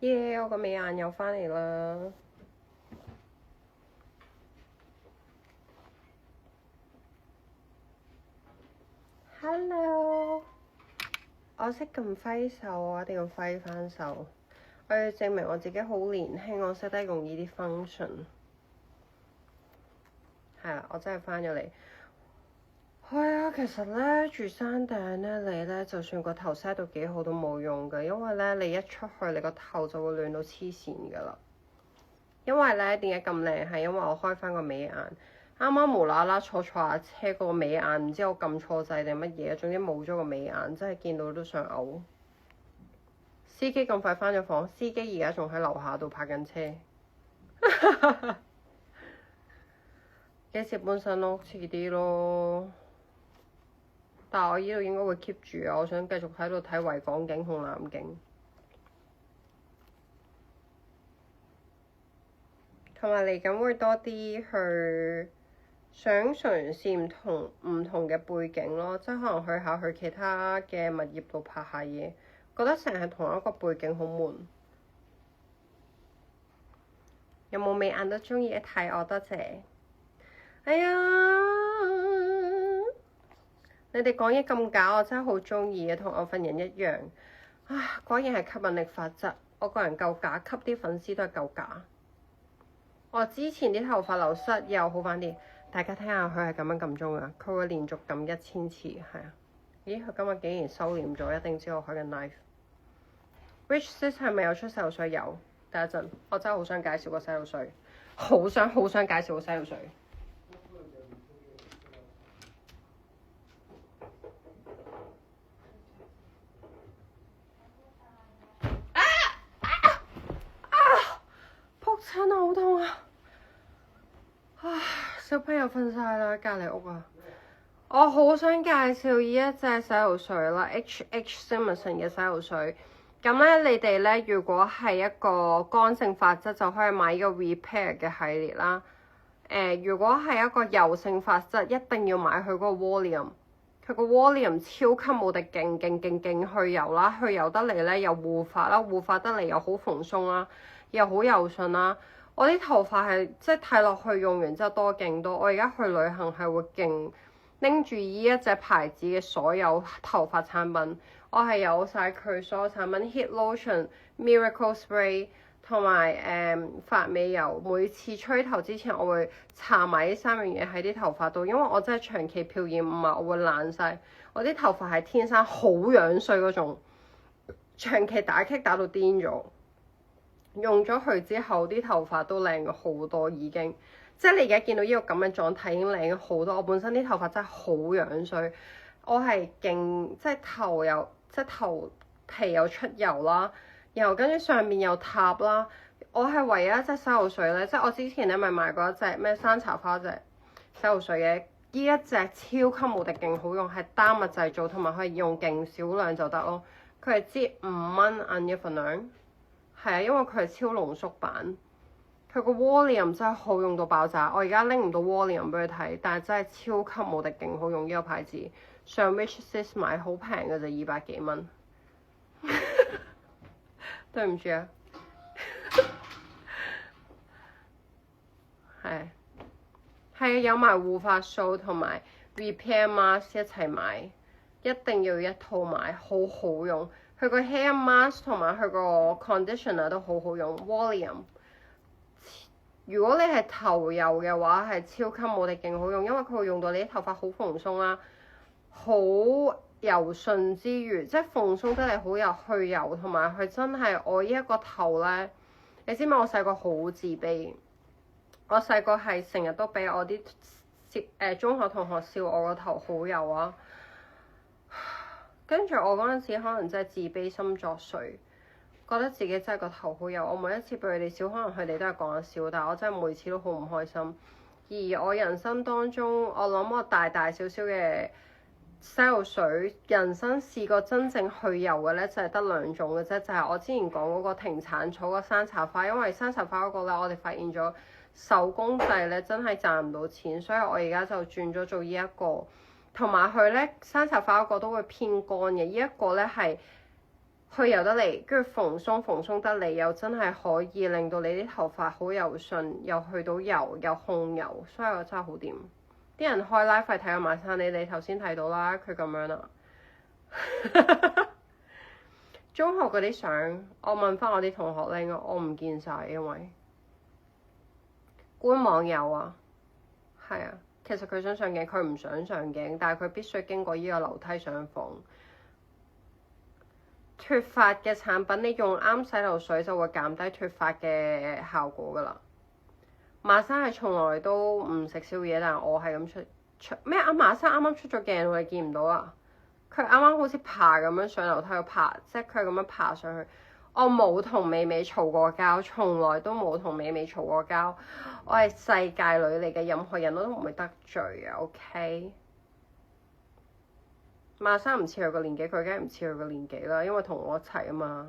耶！我個美顏又返嚟啦。Hello，我識咁揮手，我一定要揮返手。我要證明我自己好年輕，我識得用呢啲 function。係啦，我真係返咗嚟。係啊，其實咧住山頂咧，你咧就算個頭 set 到幾好都冇用嘅，因為咧你一出去，你個頭就會亂到黐線㗎啦。因為咧點解咁靚？係因為我開翻個美顏，啱啱無啦啦坐下車個美顏，唔知我撳錯掣定乜嘢，總之冇咗個美顏，真係見到都想嘔。司機咁快翻咗房，司機而家仲喺樓下度泊緊車。幾時搬新屋？遲啲咯。但係我依度應該會 keep 住啊！我想繼續喺度睇維港景同南景，同埋嚟緊會多啲去想嘗試唔同嘅背景咯，即係可能去其他嘅物業度拍下嘢，覺得成日同一個背景好悶。有冇美顏都中意睇我？多謝。哎呀〜你哋講嘢咁假，我真係好中意嘅，同我份人一樣。啊，果然係吸引力法則。我個人夠假，吸啲粉絲都係夠假。我之前啲頭髮流失又好翻啲，大家聽下佢係咁樣撳鐘啊，佢會連續撳1000次，係啊。咦，佢今日竟然收斂咗，一定知我開緊 live。Rich Sis 係咪有出洗頭水？有。等一陣，我真係好想介紹個洗頭水，好想介紹個洗頭水。真係好痛啊！唉，小朋友瞓晒啦，隔離屋啊！我好想介紹呢一隻洗頭水啦，H.H. Simonson 嘅洗頭水。咁咧，你哋咧如果係一個乾性髮質，就可以買呢個 Repair 嘅系列啦。如果係一個油性髮質，一定要買佢嗰個 Volume。佢個 Volume 超級無敵勁去油啦，去油得嚟咧又護髮啦，護髮得嚟又好蓬鬆啦。又好柔順啦！我啲頭髮係即係睇落去用完之後多勁多。我而家去旅行係會勁拎住呢一隻牌子嘅所有頭髮產品，我係有晒佢所有產品 Heat Lotion、Miracle Spray 同埋髮尾油。每次吹頭之前，我會搽埋呢3樣嘢喺啲頭髮度，因為我真係長期漂染唔係，我會爛晒。我啲頭髮係天生好樣衰嗰種，長期打棘打到癲咗。用咗佢之後，啲頭髮都靚咗好多，已經即係你而家見到呢個咁嘅狀態已經靚咗好多。我本身啲頭髮真係好樣衰，我係勁即係頭皮又出油啦，然後跟住上面又塌啦。我係唯一一隻洗頭水咧，即係我之前咧咪買過一隻咩山茶花隻洗頭水嘅，呢一隻超級無敵勁好用，係丹麥製造，同埋可以用勁少量就得咯。佢係支5蚊銀嘅份量。係啊，因為佢係超濃縮版，佢個 volume 真係好用到爆炸。我而家拎唔到 volume 俾佢睇，但係真係超級無敵勁好用呢個牌子。上 Rich Sis 買好平嘅就200幾蚊。對唔住啊，係有埋護髮素同埋 Repair Mask 一齊買，一定要一套買，好好用。佢個 hair mask 同埋佢個 conditioner 都好好用。Volume， 如果你係頭油嘅話，係超級無敵勁好用，因為佢會用到你啲頭髮好蓬鬆啦，好柔順之餘，即係蓬鬆得嚟好有去油，同埋佢真係我呢一個頭咧，你知唔知我細個好自卑？我細個係成日都俾我啲中學同學笑我個頭好油啊！跟住我嗰陣時可能真係自卑心作祟，覺得自己真係個頭好油。我每一次俾佢哋笑，可能佢哋都係講笑，但係我真係每次都好唔開心。而我人生當中，我諗我大小小嘅洗頭水，人生試過真正去油嘅咧，就係得2種嘅啫，就係我之前講嗰個停產草個山茶花，因為山茶花嗰個咧，我哋發現咗手工製咧真係賺唔到錢，所以我而家就轉咗做呢一個。同埋佢咧，山茶花嗰個都會偏乾嘅，呢一個咧係去油得嚟，跟住蓬鬆得嚟，又真係可以令到你啲頭髮好柔順，又去到油又控油，所以我真係好掂。啲人開 live 睇下馬生，你頭先睇到啦，佢咁樣啦。中學嗰啲相，我問翻我啲同學咧，我唔見晒，因為官網有啊，係啊。其實佢想上鏡，佢唔想上鏡，但係佢必須經過呢個樓梯上房。脫髮嘅產品，你用啱洗頭水就會減低脫髮嘅效果噶啦。馬生係從來都唔食宵夜，但係我係咁出咩？阿馬生啱啱出咗鏡，我哋見唔到啊！佢啱啱好似爬咁樣上樓梯，爬即係佢咁樣爬上去。我冇同美美嘈過交，從來都冇同美美嘈過交。我係世界女嚟嘅，任何人我都唔會得罪嘅。OK，馬生唔似佢個年紀，佢梗係唔似佢個年紀啦，因為同我一齊啊嘛。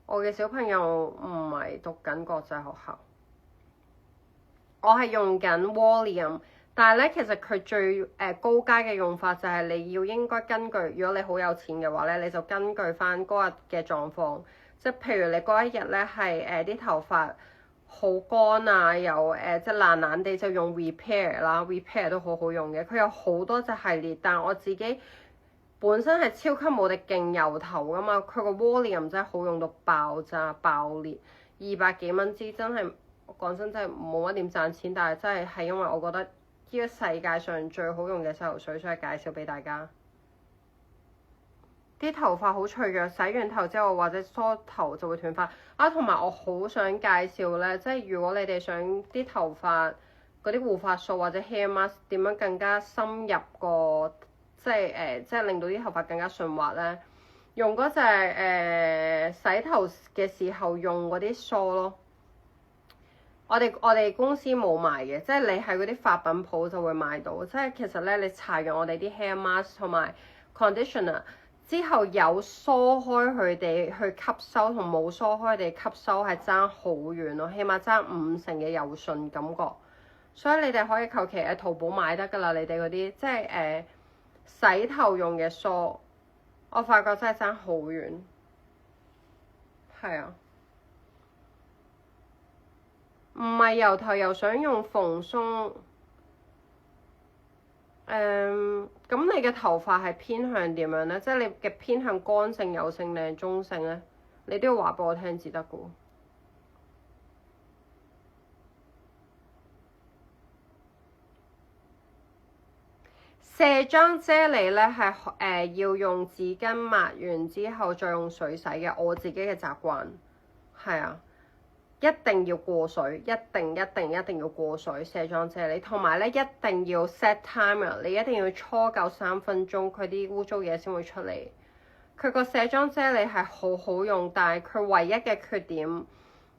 我嘅小朋友唔係讀緊國際學校，我係用緊 Volume， 但係咧其實佢最高階嘅用法就係你要應該根據，如果你好有錢嘅話咧，你就根據翻嗰日嘅狀況，即係譬如你嗰一日咧係啲頭髮好乾啊，又即係爛爛地，就用 Repair 啦，Repair 都好好用嘅，佢有好多隻系列，但係我自己本身係超級無敵勁油頭噶嘛，佢個 Volume 真係好用到爆炸爆裂，200幾蚊支真係。講真真係冇乜點賺錢，但係真係因為我覺得呢個世界上最好用嘅洗頭水，所以介紹俾大家。啲頭髮好脆弱，洗完頭之後或者梳頭就會斷髮啊！同埋我好想介紹呢，即係如果你哋想啲頭髮嗰啲護髮素或者 hair mask 點樣更加深入個，即係令到啲頭髮更加順滑呢，用嗰隻洗頭嘅時候用嗰啲梳咯。我哋公司冇賣嘅，即係你喺嗰啲髮品鋪就會買到。即係其實咧，你搽完我哋啲 hair mask 同埋 conditioner 之後，有梳開佢哋去吸收，同冇梳開佢哋吸收係爭好遠咯，起碼爭50%嘅柔順感覺。所以你哋可以求其喺淘寶買得㗎啦，你哋嗰啲即係洗頭用嘅梳，我發覺真係爭好遠。係啊。唔係油頭又想用蓬鬆，咁你嘅頭髮係偏向點樣呢？即係你嘅偏向乾性、油性定係中性呢？你都要話俾我聽至得㗎。卸妝啫喱呢係要用紙巾抹完之後再用水洗嘅，我自己嘅習慣係啊。一定要過水，一定要過水卸妝啫喱，同埋咧一定要 set timer，你一定要搓夠3分鐘，佢啲污糟嘢先會出嚟。佢個卸妝啫喱係好好用，但係佢唯一嘅缺點，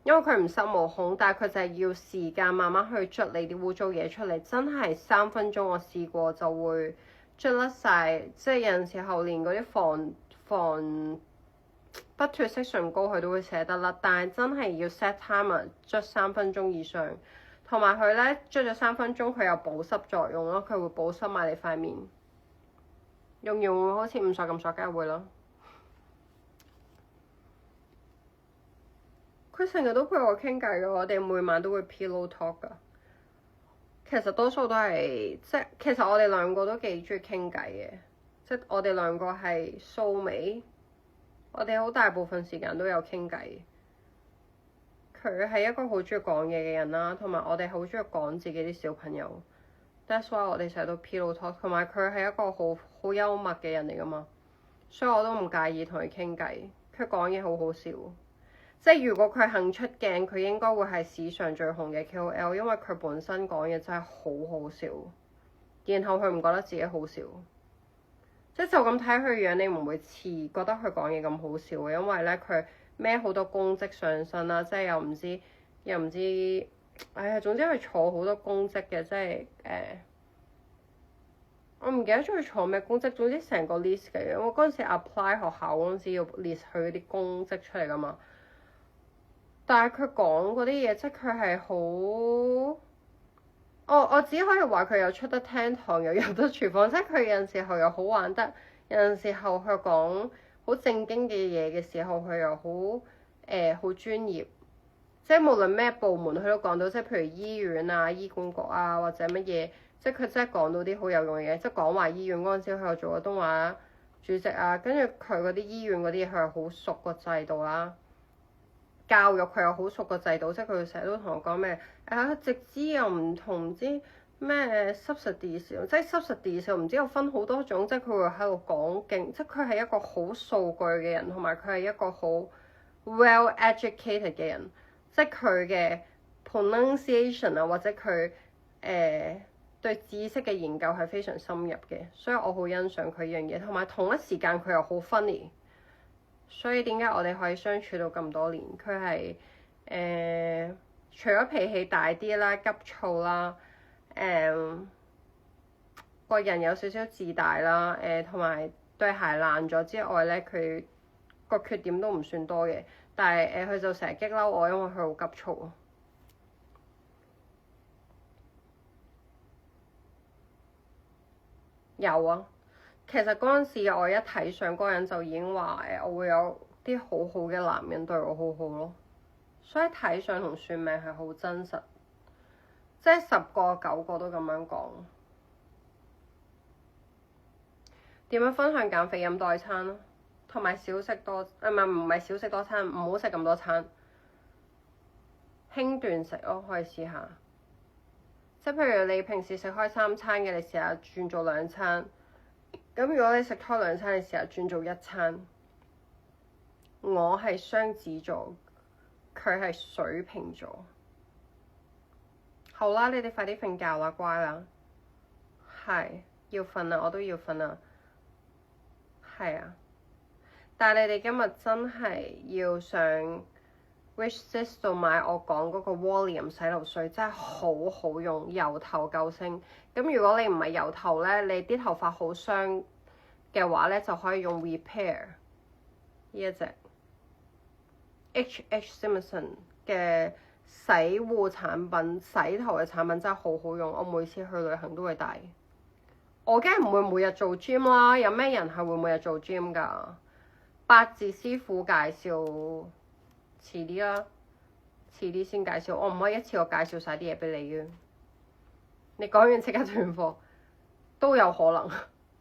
因為佢唔塞毛孔，但係佢就係要時間慢慢去捽你啲污糟嘢出嚟，真係3分鐘我試過就會捽甩晒，即係有陣時候連嗰啲防不脫色唇膏佢都會捨得甩，但係真係要 set timer 捽3分鐘以上，同埋佢咧捽咗3分鐘佢有保濕作用咯，佢會保濕埋你塊面。用完會好似唔索咁索，梗係會咯。佢成日都陪我傾偈嘅，我哋每晚都會 pillow talk 噶。其實多數都係即係，其實我哋兩個都幾中意傾偈嘅，即係我哋兩個係蘇眉。我哋好大部分時間都有傾偈。佢係一個好中意講嘢嘅人啦，同埋我哋好中意講自己啲小朋友。That's why 我哋成日都 pillow talk， 同埋佢係一個好幽默嘅人嚟噶嘛，所以我都唔介意同佢傾偈。佢講嘢好好笑，即係如果佢肯出鏡，佢應該會係史上最紅嘅 KOL， 因為佢本身講嘢真係好好笑，然後佢唔覺得自己好笑。即係就咁睇佢樣，你唔會覺得佢講嘢咁好笑嘅，因為咧佢孭好多公職上身啦，即係又唔知，哎呀，總之佢坐好多公職嘅，即係我唔記得咗佢坐咩公職，總之成個 list 嘅。我嗰陣時 apply 學校嗰陣時要 list 佢啲公職出嚟噶嘛，但係佢講嗰啲嘢，即係佢係好。我只可以話佢又出得廳堂，又入得廚房，即係佢有陣時候又好玩得，有陣時候佢講好正經嘅嘢嘅時候，佢又好專業。即係無論咩部門，佢都講到，即係譬如醫院啊、醫管局啊或者乜嘢，即係佢真係講到啲好有用嘅嘢。即係廣華醫院嗰陣時，佢又做過東華主席啊，跟住佢嗰啲醫院嗰啲嘢，佢又好熟個制度啦。教育佢又好熟個制度，即係佢成日都同我講咩直資又唔同，唔知咩 subsidies， 即係 subsidies 唔知有分好多種，即係佢會喺度講勁，即係佢係一個好數據嘅人，同埋佢係一個好 well educated 嘅人。即係佢嘅 pronunciation 啊，或者佢對知識嘅研究係非常深入嘅，所以我好欣賞佢呢樣嘢。同埋同一時間佢又好 funny，所以點解我哋可以相處到咁多年？佢係除咗脾氣大啲啦、急躁啦，個人有少少自大啦，同埋對鞋爛咗之外咧，佢個缺點都唔算多嘅。但係佢就成日激嬲我，因為佢好急躁。有啊，其實嗰陣時我一睇上嗰個人就已經話我會有啲好好嘅男人對我好好咯。所以睇相同算命係好真實，即係10個9個都咁樣講。點樣分享減肥飲代餐咯？同埋少食多，唔係少食多餐，唔好食咁多餐，輕斷食咯，可以試下。即係譬如你平時食開3餐嘅，你試下轉做2餐。咁如果你食開2餐，你試下轉做1餐。我係雙子座，佢係水瓶座。好啦，你哋快啲瞓覺啦，乖啦。係要瞓啦，我都要瞓啦。係啊。但係你哋今日真係要上 Wishlist 度買我講嗰個 Volume 洗頭水，真係好好用，油頭救星。咁如果你唔係油頭咧，你啲頭髮好傷嘅話咧，就可以用 Repair 呢一隻 H.H. Simonson 嘅洗護產品，洗頭嘅產品真係好好用，我每次去旅行都會帶。我梗係唔會每日做 gym 啦，有咩人係會每日做 gym 㗎？八字師傅介紹，遲啲啦，遲啲先介紹。我唔可以一次過介紹晒啲嘢俾你嘅。你講完即刻斷貨都有可能，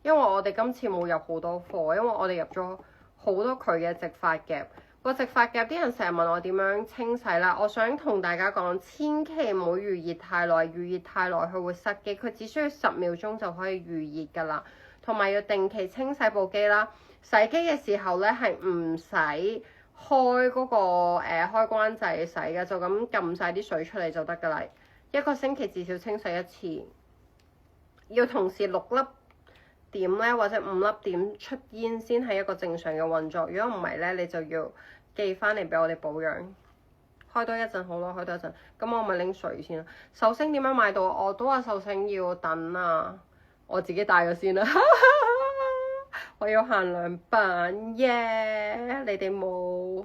因為我哋今次冇入好多貨，因為我哋入咗好多佢嘅直髮夾。個直髮夾啲人成日問我點樣清洗啦，我想同大家講，千祈唔好預熱太耐，預熱太耐佢會塞機，佢只需要10秒鐘就可以預熱㗎啦。同埋要定期清洗部機啦。洗機嘅時候咧，係唔使開嗰個開關掣洗嘅，就咁撳晒啲水出嚟就得㗎啦。1個星期至少清洗1次，要同時6粒點咧，或者5粒點出煙先係一個正常嘅運作。如果唔係咧，你就要寄翻嚟俾我哋保養。開多一陣好咯，開多一陣。咁我咪拎水先啦。壽星點樣買到？我都話壽星要等啊，我自己帶咗先啦。我要限量版耶！Yeah! 你哋冇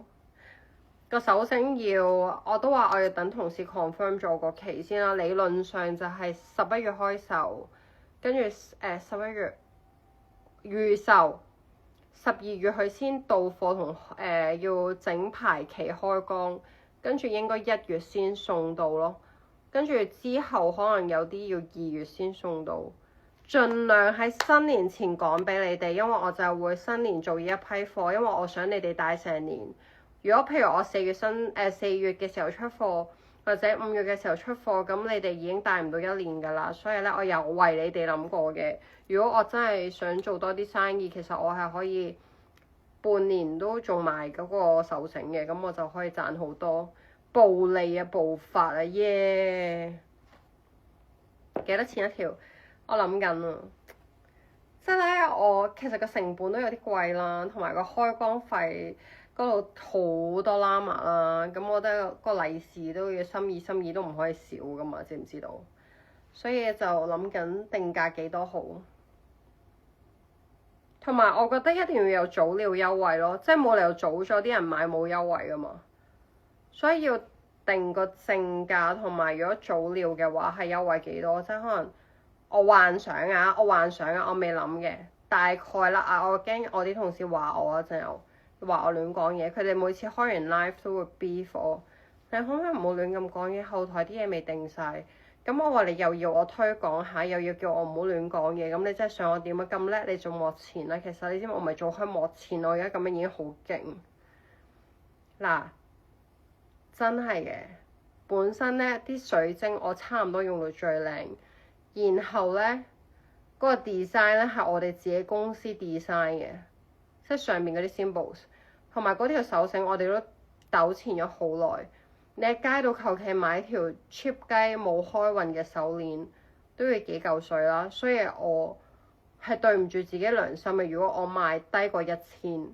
個手星要，我都話我要等同事 confirm 咗個期先啦。理論上就係11月開售，跟住11月預售，12月佢先到貨同要整排期開工，跟住應該1月先送到咯。跟住之後可能有啲要2月先送到。盡量喺新年前講俾你哋，因為我就會新年做呢一批貨，因為我想你哋帶成年。如果譬如我4月嘅時候出貨，或者5月嘅時候出貨，咁你哋已經帶唔到1年㗎啦。所以咧，我有為你哋諗過嘅。如果我真係想做多啲生意，其實我係可以半年都做埋嗰個手繩嘅，咁我就可以賺好多暴利啊、暴發啊，耶！幾多錢一條？我諗緊啊，即係咧，我其實個成本都有啲貴啦，同埋個開光費嗰度好多喇嘛啦，咁我覺得個利是都要心意，心意都唔可以少噶嘛，知唔知道？所以就諗緊定價幾多好，同埋我覺得一定要有早鳥優惠咯，即係冇理由早咗啲人買冇優惠噶嘛，所以要定個正價，同埋如果早鳥嘅話係優惠幾多，即係可能。我幻想啊，我未諗嘅，大概啦啊，我驚我啲同事話我啊，就話我亂講嘢。佢哋每次開完 live 都會 beef 我，你可唔可以唔好亂咁講嘢？後台啲嘢未定晒。咁我話你又要我推廣下，又要叫我唔好亂講嘢，咁你真係想我點啊？咁叻你做幕前啦，其實你知唔知我咪做開幕前，我而家咁樣已經好勁。嗱，真係嘅，本身咧啲水晶我差唔多用到最靚，然後咧嗰個 design 咧係我哋自己公司 design 嘅，即係上面嗰啲 symbols，同埋嗰條手繩我哋都糾纏咗好耐。你喺街度求其買條 cheap 雞冇開運嘅手鏈都要幾嚿水啦，所以我係對唔住自己良心嘅。如果我賣低過1000，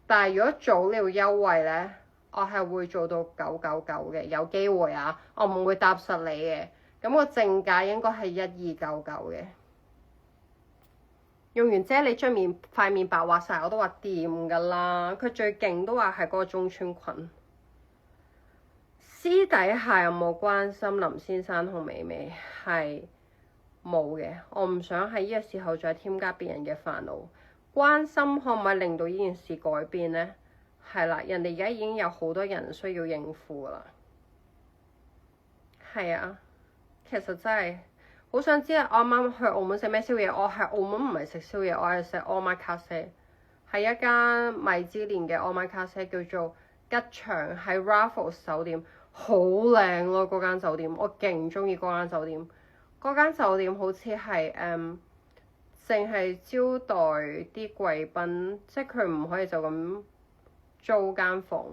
但係如果早鳥優惠呢，我係會做到999嘅，有機會啊，我唔會答實你嘅。咁個正價應該係1299嘅。用完啫，你將塊面白滑晒，我都話掂㗎啦。佢最勁都話係嗰個中村裙。私底下有冇關心林先生同美美？係冇嘅，我唔想喺呢個時候再添加別人嘅煩惱。關心可唔可以令到呢件事改變呢？係啦，人哋而家已經有好多人需要應付啦。係啊，其實真係好想知啊！我啱啱去澳門食咩宵夜？我喺澳門唔係食宵夜，我係食 omakase，係一間米芝蓮嘅 omakase，叫做吉祥，喺 Raffles 酒店。好靚咯！嗰間酒店我勁中意嗰間酒店。嗰間酒店好似係淨係招待啲貴賓，即係佢唔可以就咁租間房。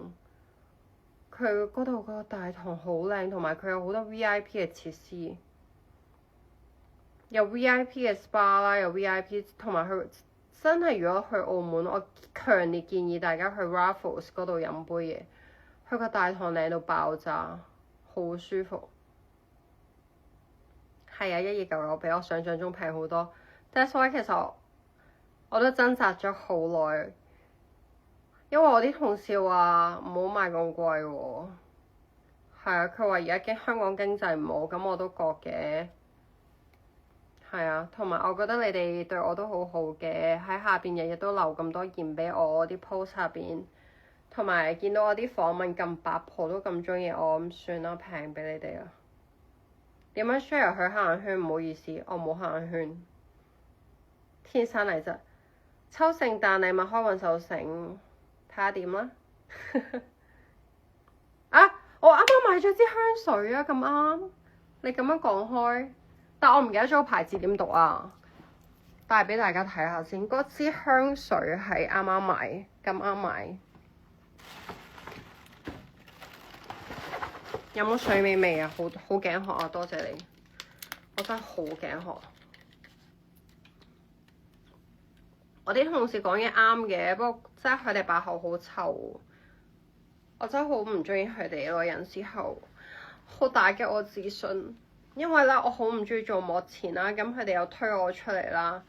佢嗰度個大堂好靚，同埋佢有好多 VIP 嘅設施，有 VIP 嘅 SPA 啦，有 VIP， 同埋佢真係如果去澳門，我強烈建議大家去 Raffles 嗰度飲杯嘢。佢個大堂靚到爆炸，好舒服。係啊，1299比我想象中平好多。但係所以其實我都掙扎咗好耐，因為我啲同事話唔好賣咁貴喎。係啊，佢話而家香港經濟唔好，咁我都覺嘅。係啊，同埋我覺得你哋對我都好好嘅，喺下邊日日都留咁多言俾我啲 post 下邊。同埋見到我啲訪問咁八婆都咁中意我，咁算啦，平俾你哋啦。點樣 share 去黑眼圈？唔好意思，我冇黑眼圈。天生麗質，抽聖誕禮物開運手繩，睇下點啦。啊！我啱啱買咗支香水啊，咁啱。你咁樣講開，但我唔記得咗個牌子點讀啊。帶俾大家睇下先，嗰支香水係啱啱買，咁啱買。有冇水味味啊？好頸渴啊！多謝你，我真係好頸渴。我啲同事講嘢啱嘅，不過真係佢哋把口好臭，我真係好唔中意佢哋咯。有時候好打擊我自信，因為咧我好唔中意做幕前啦，咁佢哋又推我出嚟啦。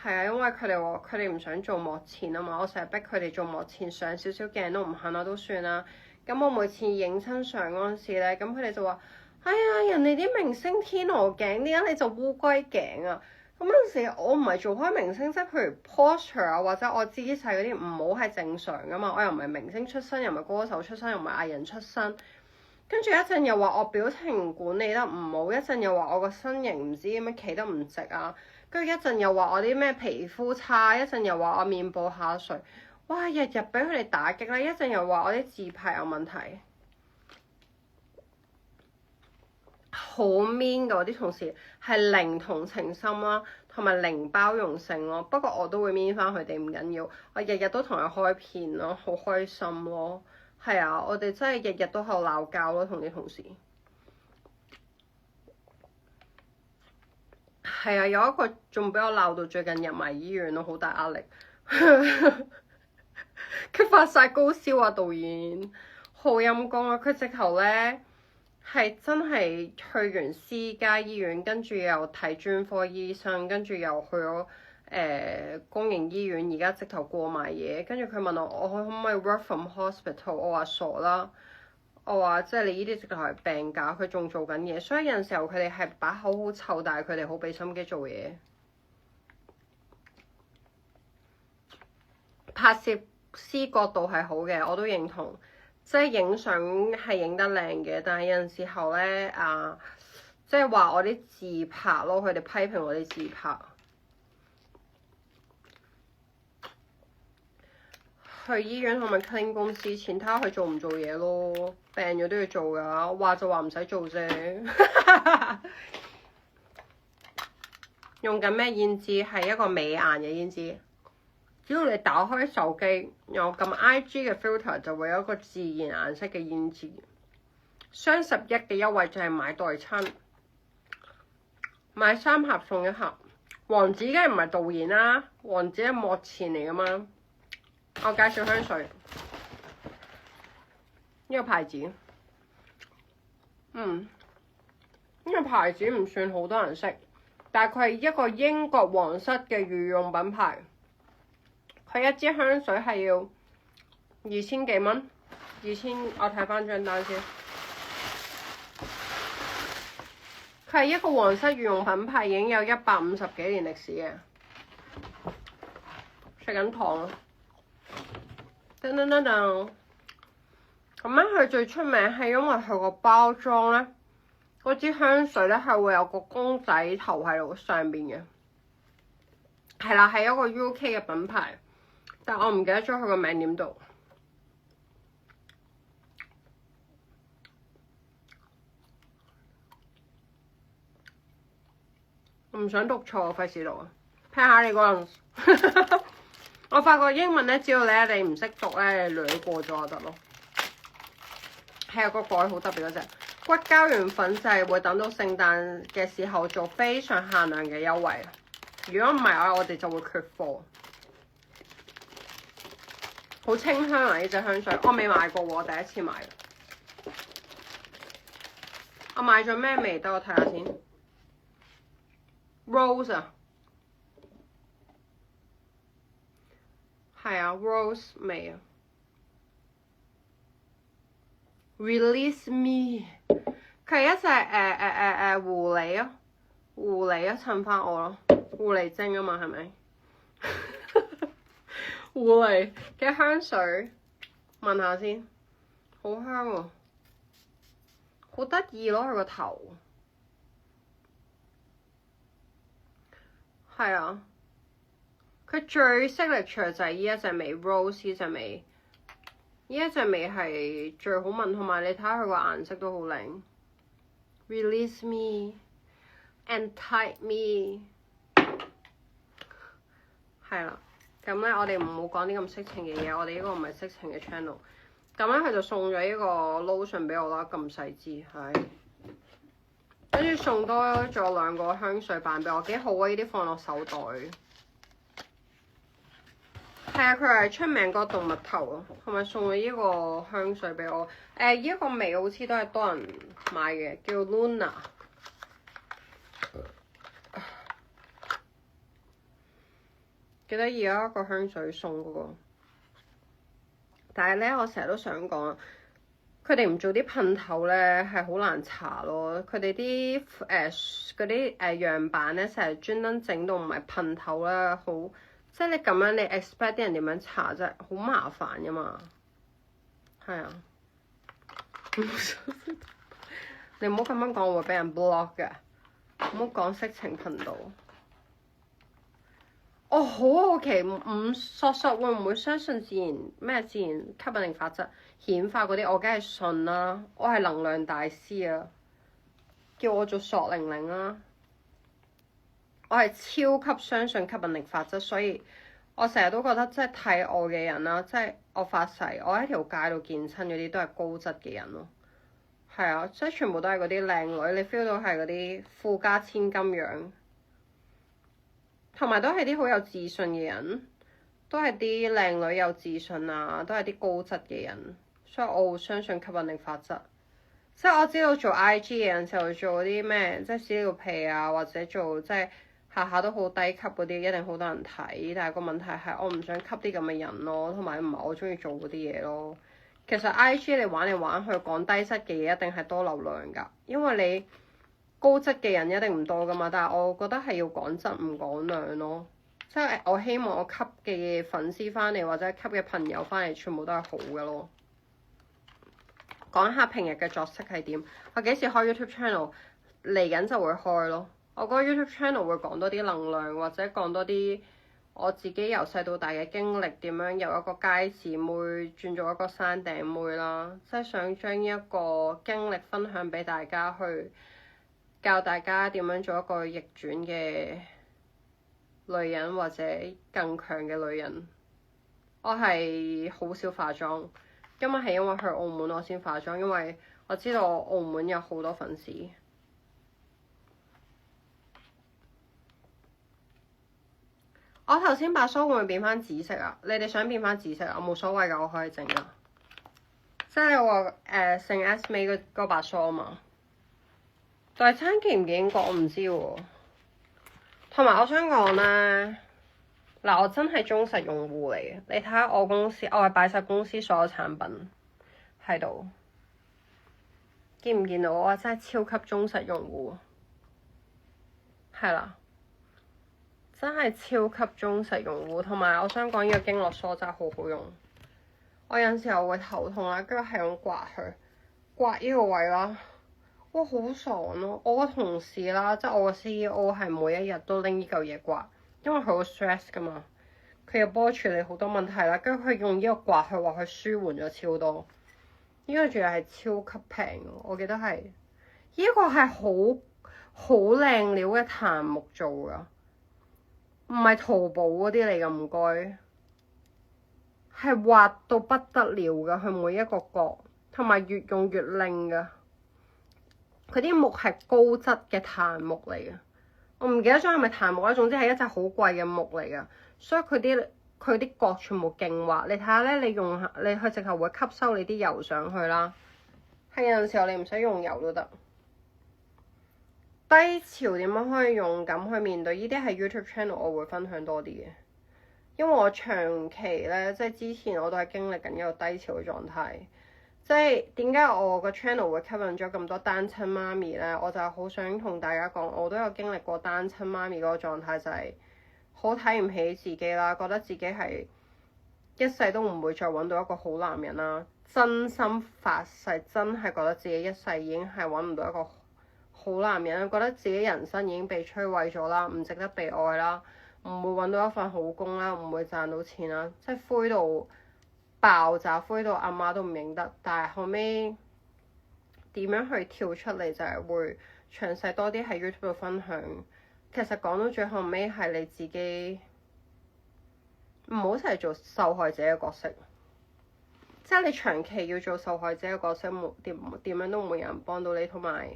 係啊，因為佢哋話佢哋唔想做幕前啊嘛，我成日逼佢哋做幕前，上少少鏡都唔肯啦，都算啦。咁我每次影親相嗰陣時咧，咁佢哋就話：哎呀，人哋啲明星天鵝頸，點解你就烏龜頸啊？咁嗰陣時我唔係做開明星，即係譬如 posture 啊，或者我姿勢嗰啲唔好係正常噶嘛。我又唔係明星出身，又唔係歌手出身，又唔係藝人出身。跟住一陣又話我表情管理得唔好，一陣又話我個身形唔知點樣企得唔直啊。跟住一陣又話我啲咩皮膚差，一陣又話我面部下垂。哇！日日俾佢哋打擊啦，一陣又話我啲自拍有問題，好 mean 㗎！我啲同事係零同情心啦，同埋零包容性咯。不過我都會 mean 翻佢哋，唔緊要。我日日都同佢開片咯，好開心咯。係啊，我哋真係日日都喺度鬧交咯，同啲同事。係啊，有一個仲俾我鬧到最近入埋醫院咯，好大壓力。佢發晒高燒啊！導演好陰功啊！佢直頭咧係真係去完私家醫院，跟住又睇專科醫生，跟住又去咗公營醫院，而家直頭過埋嘢。跟住佢問我可唔可以 work from hospital？ 我話傻啦！我話即係你呢啲直頭係病假，佢仲做緊嘢。所以有陣時候佢哋係把口好臭，但係佢哋好俾心機做嘢。拍攝師角度係好嘅，我都認同。即係影相係影得靚嘅，但係有陣時候咧即係話我啲自拍咯，佢哋批評我啲自拍。去醫院係咪 clean 公司錢？睇下佢做唔做嘢咯。病咗都要做㗎，話就話唔使做啫。用緊咩胭脂？係一個美顏嘅胭脂。只要你打開手機，有撳 IG 嘅 filter 就會有一個自然顏色嘅胭脂。雙11嘅優惠就係買代親，買3盒送1盒。王子梗係唔係導演啦，王子係幕前嚟㗎嘛。我介紹香水，呢個牌子，呢個牌子唔算好多人識，但係佢係一個英國皇室嘅御用品牌。佢一支香水係要2000幾蚊，2000，我睇翻張單先。佢係一個皇室御用品牌，已經有150幾年歷史嘅。食緊糖啊！噔噔噔噔，咁樣佢最出名係因為佢個包裝咧，嗰支香水咧係會有個公仔頭喺度上邊嘅，係啦，係一個 UK 嘅品牌，但我唔記得咗佢個名點讀。我唔想讀錯，費事讀啊！睇下你嗰陣。我發覺英文咧，只要你唔識讀咧，你略過咗就得咯。係有個改好特別嗰隻骨膠原粉，就係會等到聖誕嘅時候做非常限量嘅優惠。如果唔係我哋就會缺貨。好清香啊！呢隻香水我未買過喎，我第一次買。我買咗咩味？等我睇下先。Rose 啊！係啊 ，rose 味啊 ，release me， 佢係一隻狐狸啊，狐狸啊襯翻我咯，狐狸精啊嘛係咪？狐狸嘅香水，聞下先，好香喎，好得意咯佢個頭，係啊。佢最識力除就係呢一隻味 rose 呢隻味，呢一隻味係最好聞，同埋你睇下佢個顏色都好靚。Release me and tie me， 係啦，咁咧我哋唔好講啲咁色情嘅嘢，我哋呢個唔係色情嘅 channel。咁咧佢就送咗呢個 lotion 俾我啦，咁細支係，跟住送多咗2個香水版俾我，幾好啊！呢啲放落手袋。係啊，佢係出名個動物頭啊，同埋送咗呢個香水俾我。呢一個味好似都係多人買嘅，叫 Luna。記得而家一個香水送嗰個，但係咧我成日都想講，佢哋唔做啲噴頭咧係好難搽咯。佢哋啲嗰啲樣板咧成日專登整到唔係噴頭啦，好。即係你咁樣，你 expect 啲人點樣搽啫？好麻煩噶嘛，係啊。你唔好咁樣講，我會俾人 block 嘅。唔好講色情頻道。我好好奇，索會唔會相信自然自然吸引力法則顯化嗰啲？我梗係信啦，我係能量大師啊，叫我做索玲玲啦。我係超級相信吸引力法則，所以我成日都覺得即係睇我嘅人啦，即係我發誓，我喺條街度見親嗰啲都係高質嘅人咯。係啊，即係全部都係嗰啲靚女，你 feel 到係嗰啲富家千金樣，同埋都係啲好有自信嘅人，都係啲靚女有自信啊，都係啲高質嘅人，所以我會相信吸引力法則。即係我知道做 IG 嘅人就做啲咩，即係屎尿屁啊，或者做即係。下下都好低級嗰啲，一定好多人睇。但係個問題係，我唔想吸啲咁嘅人咯，同埋唔係我中意做嗰啲嘢咯。其實 IG 你玩嚟玩去講低質嘅嘢，一定係多流量㗎，因為你高質嘅人一定唔多㗎嘛。但係我覺得係要講質唔講量咯，即係我希望我吸嘅粉絲翻嚟或者吸嘅朋友翻嚟，全部都係好嘅咯。講下平日嘅作息係點，我幾時開 YouTube channel 嚟緊就會開咯。我個 YouTube channel 會講多啲能量，或者講多啲我自己由細到大嘅經歷，點樣由一個街姊妹轉做一個山頂妹啦。即係想將一個經歷分享俾大家，去教大家點樣做一個逆轉嘅女人，或者更強嘅女人。我係好少化妝。今日係因為去澳門我先化妝，因為我知道澳門有好多粉絲。我頭先把梳會唔會變翻紫色啊？你哋想變翻紫色啊？我冇所謂㗎，我可以整㗎。即係你話聖 S 尾嗰把梳啊嘛。代餐記唔記英國我唔知喎。同埋我想講咧。嗱，我真係忠實用戶嚟嘅。你睇下我公司，我係擺晒公司所有產品喺度，見唔見到我真係超級忠實用戶？係啦，真係超級忠實用戶。同埋我想講呢個經絡梳真係好好用。我有陣時候會頭痛啦，跟住係咁刮佢，刮呢個位啦，哇好爽咯！我個同事啦，即係我個 CEO 係每一日都拎呢嚿嘢刮。因為佢好 stress 噶嘛，佢又幫我處理好多問題啦，跟住佢用呢個刮，佢話佢舒緩咗超多。呢個仲要係超級平，我記得係呢個係好靚料嘅檀木做噶，唔係淘寶嗰啲嚟噶，唔該。係滑到不得了噶，佢每一個角，同埋越用越靚噶。佢啲木係高質嘅檀木嚟嘅。我唔記得咗係咪檀木啦，總之係一隻好貴嘅木嚟噶，所以佢啲角全部勁滑。你睇下咧，你用下你去直頭會吸收你啲油上去啦。係有陣時候你唔使用油都得。低潮點樣可以勇敢去面對？呢啲係 YouTube channel 我會分享多啲嘅，因為我長期咧即係之前我都係經歷緊一個低潮嘅狀態。即係點解我個 channel 會吸引咗咁多單親媽咪呢？我就係好想同大家講，我都有經歷過單親媽咪嗰個狀態，就係好睇唔起自己啦，覺得自己係一世都唔會再揾到一個好男人啦。真心發誓，真係覺得自己一世已經係揾唔到一個好男人啦，覺得自己人生已經被摧毀咗啦，唔值得被愛啦，唔會揾到一份好工啦，唔會賺到錢啦，即係灰到爆炸，灰到阿媽都唔認得。但係後尾點樣去跳出嚟，就係會詳細多啲喺 YouTube 度分享。其實講到最後尾係你自己唔好成日做受害者嘅角色，即係你長期要做受害者嘅角色，點樣都唔會有人幫到你。同埋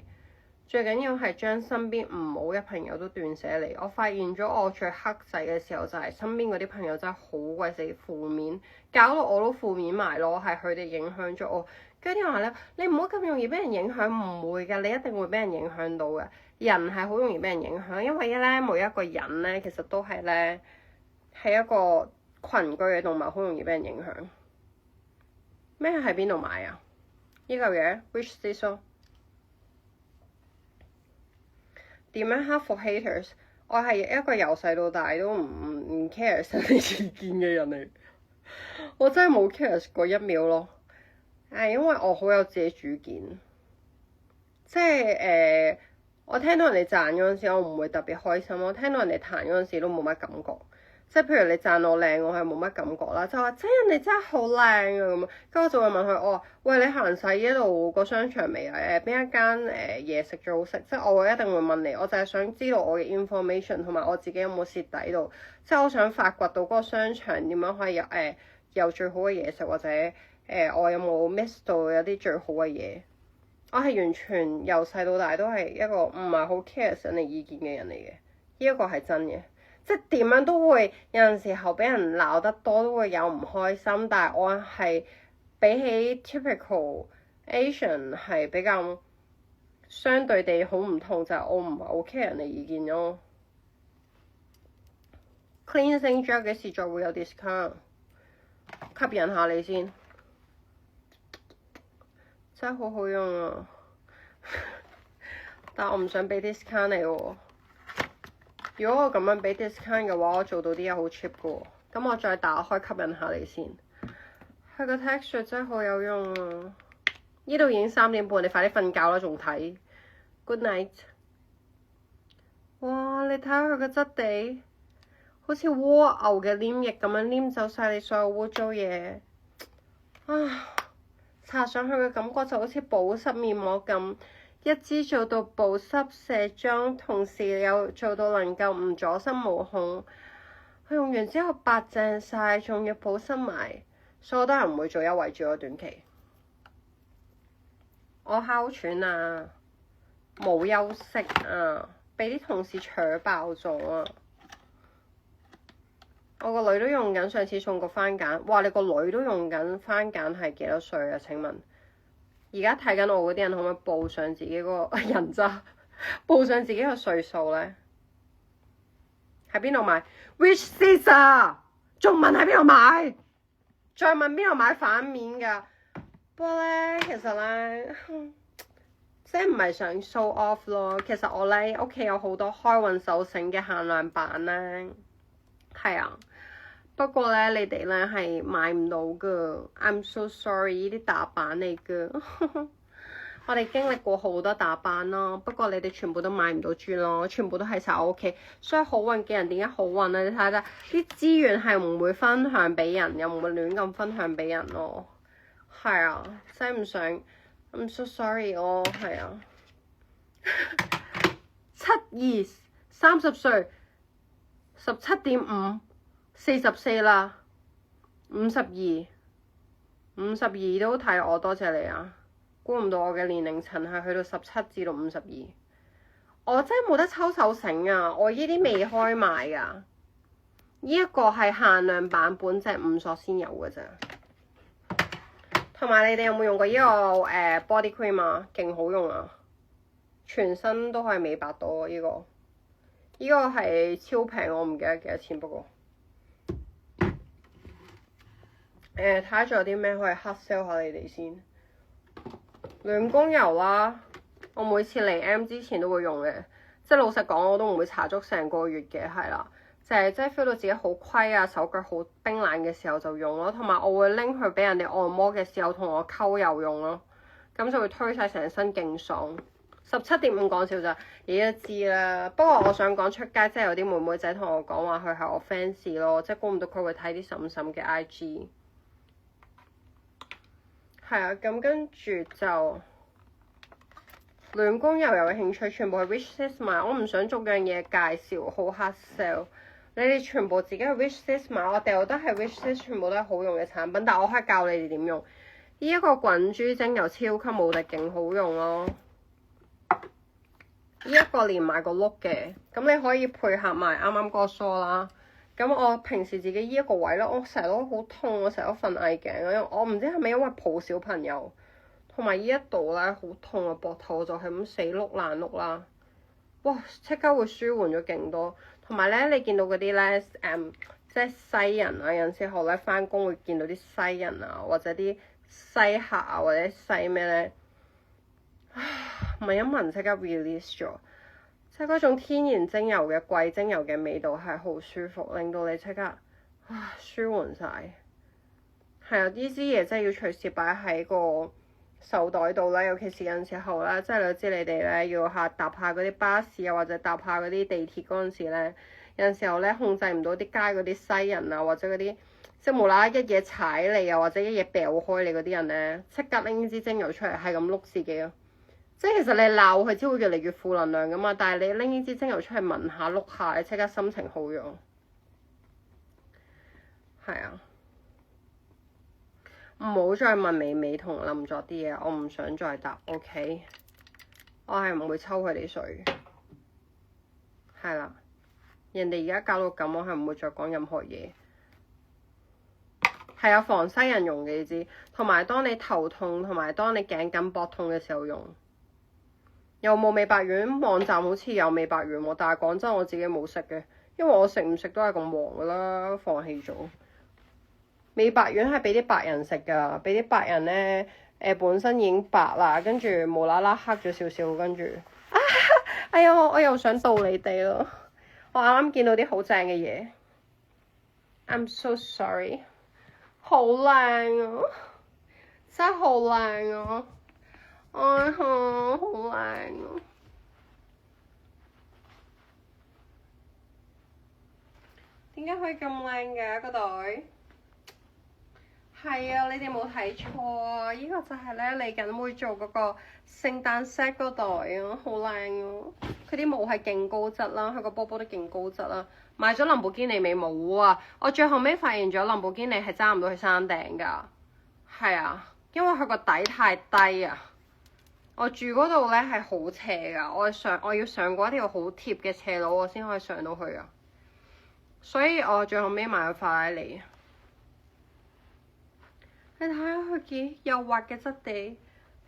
最緊要係將身邊唔好嘅朋友都斷捨離。我發現咗我最黑仔嘅時候就係身邊嗰啲朋友真係好鬼死負面，搞到我都負面埋咯，係佢哋影響咗我。跟住啲人話咧，你唔好咁容易俾人影響，唔會㗎，你一定會俾人影響到嘅。人係好容易俾人影響，因為咧每一個人咧其實都係咧係一個群居嘅動物，好容易俾人影響。咩喺邊度買啊？呢嚿嘢 Which this 點樣克服 haters？ 我係一個由細到大都唔 care 人哋意見嘅人嚟，我真係冇 care 過一秒咯。因為我好有自己主見，即係我聽到人哋讚嗰陣時，我唔會特別開心。我聽到人哋彈嗰陣時都冇乜感覺。即係譬如你讚我靚，我係冇乜感覺啦。就話真人哋真係好靚啊咁，跟住我就會問佢，我話喂，你行晒呢度個商場未啊？邊一間嘢食最好食？即係我一定會問你，我就係想知道我嘅 information 同埋我自己有冇蝕底到。即係我想發掘到嗰個商場點樣可以有最好嘅嘢食，或者我有冇 miss 到有啲最好嘅嘢。我係完全由細到大都係一個唔係好 care 人哋意見嘅人嚟嘅，呢一個係真嘅。即係點樣都會有陣時候俾人鬧得多，都會有唔開心。但係我係比起 typical Asian 係比較相對地好唔同，就係我唔係好 care 人哋意見咯。Cleansing gel 幾時再會有 discount？ 吸引下你先，真係好好用啊！但係我唔想俾 discount 你喎。如果我咁樣俾 discount 嘅話，我做到啲嘢好 cheap 嘅喎。咁我再打開吸引下你先。佢個 texture 真係好有用啊！呢度已經3點半，你快啲瞓覺啦，仲睇。Good night。哇！你睇下佢個質地，好似蝸牛嘅黏液咁樣黏走晒你所有污糟嘢。啊！搽上去嘅感覺就好似保濕面膜咁，一支做到保濕卸妝，同時又做到能夠唔阻塞毛孔。佢用完之後白淨晒，仲要保濕埋，所以我都係唔會做優惠住我短期。我哮喘啊，冇休息啊，俾啲同事搶爆咗啊！我個女都用緊，上次送個番梘。哇！你個女都用緊番梘係幾多歲啊？請問，而家睇緊我嗰啲人可唔可以報上自己個人渣，報上自己個歲數咧？喺邊度買 ？Which Caesar？仲問喺邊度買？再問邊度買反面㗎？不過咧，其實咧，即係唔係想 show off 咯。其實我咧屋企有好多開運手繩嘅限量版咧，係啊。不過咧，你哋咧係買唔到噶。I'm so sorry，呢啲打版嚟噶。我哋經歷過好多打版咯，不過你哋全部都買唔到住咯，全部都喺晒我屋企。所以好運嘅人點解好運啊？你睇下，啲資源係唔會分享俾人，又唔會亂咁分享俾人咯。係啊，真係唔想。I'm so sorry 咯，係啊。7/2，30歲，17.5。44啦，52都睇我，多謝你啊！估唔到我嘅年齡層係去到17至到52，我真係冇得抽手繩啊！我呢啲未開賣噶，呢一個係限量版本，即係5索先有嘅咋。同埋你哋有冇用過呢個body cream 啊？勁好用啊！全身都可以美白到啊！呢個係超平，我唔記得幾多錢，不過。睇下仲有啲咩可以黑 sell 下你哋先。暖宮油啦，我每次嚟 M 之前都會用嘅，即係老實講我都唔會搽足成個月嘅，係啦，就係即係 feel 到自己好虧啊，手腳好冰冷嘅時候就用咯，同埋我會拎去俾人哋按摩嘅時候同我溝油用咯，咁就會推晒成身勁爽。17.5講笑咋，你都知啦。不過我想講出街，即係有啲妹妹仔同我講話佢係我 fans 咯，即係估唔到佢會睇啲嬸嬸嘅 IG。係啊，咁跟住就暖宮油有興趣，全部係 wishlist 買。我唔想逐樣嘢介紹，好 hard sell。你哋全部自己去 wishlist 買，我掉都係 wishlist，全部都係好用嘅產品。但係我可以教你哋點用。呢一個滾珠精油超級無敵勁好用咯。呢一個連埋個碌嘅，咁你可以配合埋啱啱嗰個梳啦。咁我平時自己呢一個位咧，我成日都好痛，我成日都瞓翳頸，因為我唔知係咪因為抱小朋友，同埋呢一度咧好痛啊，膊頭就係咁死碌爛碌啦。哇！即刻會舒緩咗勁多，同埋咧你見到嗰啲咧即係西人啊，有陣時候咧返工會見到啲西人啊，或者啲西客啊，或者西咩咧，聞一聞即刻 release 咗。即係嗰種天然精油嘅貴精油嘅味道係好舒服，令到你即刻舒緩晒。係啊，呢支嘢真係要隨時擺喺個手袋度啦，尤其是有陣時候咧，即係你知你哋咧要搭下嗰啲巴士啊，或者搭下嗰啲地鐵嗰陣時咧，有陣時候咧控制唔到啲街嗰啲西人啊，或者嗰啲即係無啦啦一嘢踩你啊，或者一嘢掉開你嗰啲人咧，即刻拎支精油出嚟係咁碌自己咯。即係其實你鬧佢，只會越嚟越負能量噶嘛。但係你拎呢支精油出嚟聞下、碌下，你即刻心情好咗。係啊，唔好再問美美同林作啲嘢，我唔想再答。OK，我係唔會抽佢哋水。係啦，人哋而家搞到咁，我係唔會再講任何嘢。係啊，防西人用嘅你知，同埋當你頭痛同埋當你頸緊膊痛嘅時候用。有冇美白丸？網站好似有美白丸喎，但係講真我自己冇食嘅，因為我食唔食都係咁黃噶啦，放棄咗。美白丸係俾啲白人食噶，俾啲白人咧本身已經白啦，跟住無啦啦黑咗少少，跟住哎呀我又想導你哋咯，我啱啱見到啲好正嘅嘢。I'm so sorry。好靚啊！真係好靚啊！哎好靚啊！點解可以咁靚嘅個袋？係啊，你哋冇睇錯啊！呢個就係咧嚟緊會做嗰個聖誕 set 個袋啊，好靚啊！佢啲帽係勁高質啦，佢個波波都勁高質啦。買咗林寶堅尼未冇啊？我最後尾發現咗林寶堅尼係揸唔到去山頂㗎。係啊，因為佢個底太低啊。我住嗰度咧係好斜㗎，我要上過一條好貼嘅斜路，我先可以上到去啊。所以我最後尾買咗法拉利。你睇下佢幾幼滑嘅質地，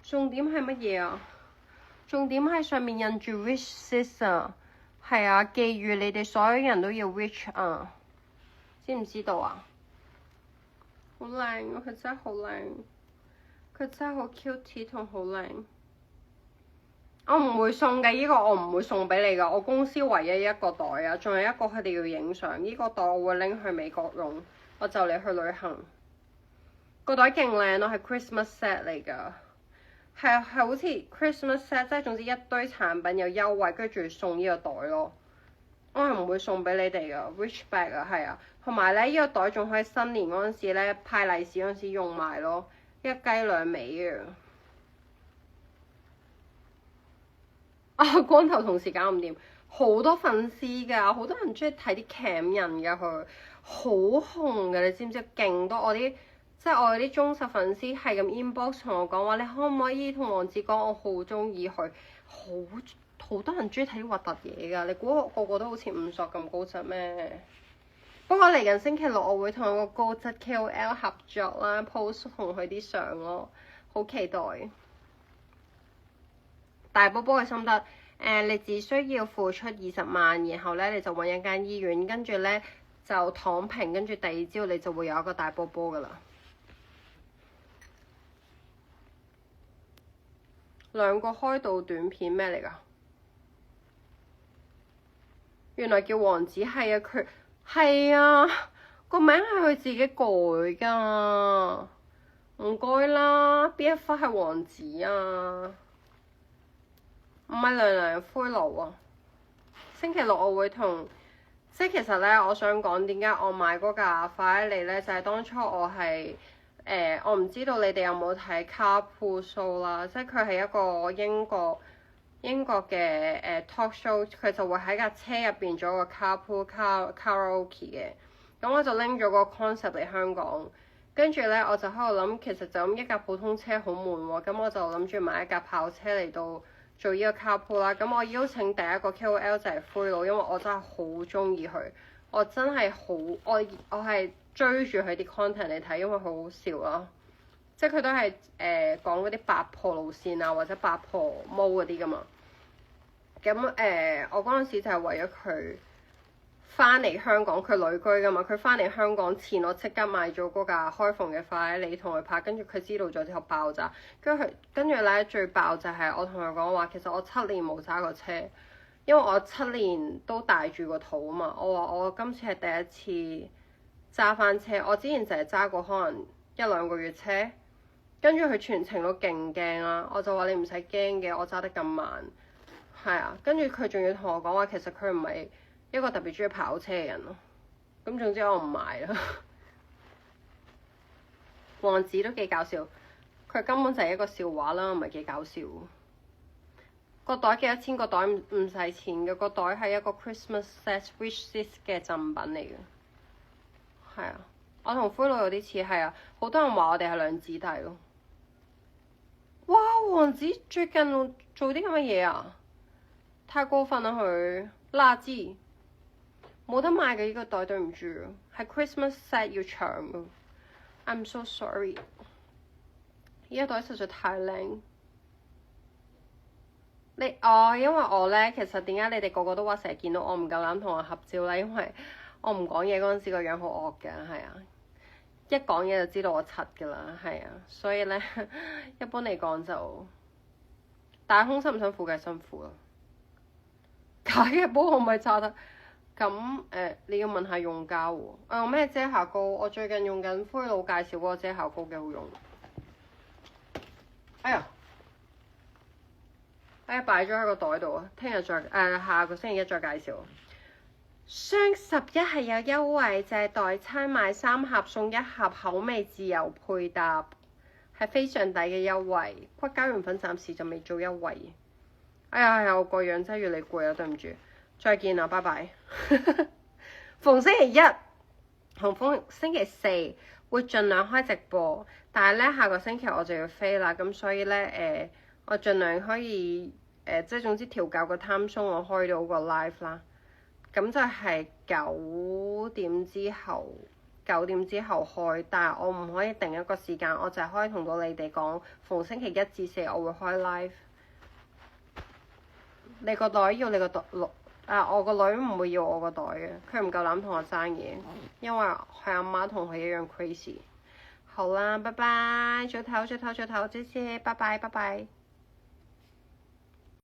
重點係乜嘢啊？重點係上面印住 Rich Sis 啊，係啊，寄語你哋所有人都要 Rich 啊，知唔知道啊？好靚啊！佢真係好靚，佢真係好 cute 同好靚。我唔會送嘅，呢個我唔會送俾你㗎。我公司唯一一個袋啊，仲有一個佢哋要影相。呢個袋我會拎去美國用，我就嚟去旅行。個袋勁靚咯，係 Christmas set 嚟㗎，係好似 Christmas set，即係總之一堆產品有優惠，跟住仲要送呢個袋咯。我係唔會送俾你哋㗎，Rich bag 啊，係啊，同埋咧呢個袋仲可以新年嗰陣時咧派利是嗰陣時用埋咯，一雞兩味啊！啊，光頭同事搞唔掂，好多粉絲㗎，好多人中意睇啲 cam 人㗎，佢好紅㗎，你知唔知？勁多我啲。即係我啲忠實粉絲係咁 inbox 同我講話，你可唔可以同王子講我好中意佢？好多人中意睇啲核突嘢㗎，你估我個個都好似五索咁高質咩？不過嚟緊星期六我會同個高質 KOL 合作啦，post 同佢啲相咯，好期待。大波波嘅心得，你只需要付出20萬，然後咧你就揾一間醫院，跟住咧就躺平，跟住第二朝你就會有一個大波波㗎啦。兩個開導短片咩嚟㗎？原來叫王子，係啊，佢係啊，個名係佢自己改㗎，唔該啦。邊一忽係王子啊？唔係娘娘灰爐啊！星期六我會同，即係其實咧，我想講點解我買嗰架法拉利咧，就係當初我係。我唔知道你哋有冇睇 Carpool Show 啦，即係佢係一個英國嘅talk show，佢就會喺架車入邊做個 Carpool Karaoke 嘅，咁我就拎咗個 concept 嚟香港，跟住咧我就喺度諗，其實就咁一架普通車好悶喎，咁我就諗住買一架跑車嚟到做呢個 Carpool 啦，咁我邀請第一個 KOL 就係灰佬，因為我真係好中意佢，我真係好我係。追住佢啲 content 嚟睇，因為好好笑咯。即係佢都係講嗰啲八婆路線啊，或者八婆毛嗰啲噶嘛。咁我嗰陣時就係為咗佢翻嚟香港，佢旅居噶嘛。佢翻嚟香港前，我即刻買咗嗰架開篷嘅法拉利同佢拍，跟住佢知道咗之後爆炸。跟住咧最爆就係我同佢講話，其實我7年冇揸過車，因為我7年都帶住個肚啊嘛。我話我今次係第一次。揸翻車，我之前就係揸過可能1-2個月車，跟住佢全程都勁驚啦。我就話你唔使驚嘅，我揸得咁慢，係啊。跟住佢仲要同我講話，其實佢唔係一個特別中意跑車嘅人咯。咁總之我唔買啦。王子都幾搞笑，佢根本就係一個笑話啦，唔係幾搞笑。個袋幾多錢？個袋唔使錢嘅，個袋係一個 Christmas set Rich Sis 嘅贈品嚟嘅。係啊，我同灰佬有啲似，係啊，好多人話我哋係兩姊弟咯。哇，王子最近做啲咁嘅嘢啊，太過分啦佢，垃圾，冇得賣嘅呢個袋，對唔住，係 Christmas set 要搶㗎。I'm so sorry，呢個袋實在太靚。因為我咧，其實點解你哋個個都話成日見到我唔夠膽同我合照咧？因為我唔講嘢嗰陣時個樣好惡嘅，係啊，一講嘢就知道我柒㗎啦，係啊，所以咧一般嚟講就打空辛唔辛苦嘅，辛苦咯。假嘅波我咪炸得，咁你要問下用家喎。我用咩遮瑕膏？我最近用緊灰佬介紹嗰個遮瑕膏，幾好用。哎呀，擺咗喺個袋度啊！聽日再下個星期一再介紹。雙11係有優惠，就係代餐買3盒送1盒口味自由配搭，係非常抵嘅優惠。骨膠原粉暫時就未做優惠。哎呀，我個樣真係越嚟攰啊，對唔住。再見啦，拜拜。逢星期一同逢星期四會盡量開直播，但係咧下個星期我就要飛啦，咁所以咧我盡量可以即係總之調校個 time zone，我開到個 live 啦。咁就係9點之後開，但係我唔可以定一個時間，我就係可以同到你哋講，逢星期一至四我會開 live。你個袋要你個袋我個女唔會要我個袋嘅，佢唔夠膽同我爭嘢，因為佢阿媽同佢一樣 crazy。好啦，拜拜，早唞，謝謝，拜拜。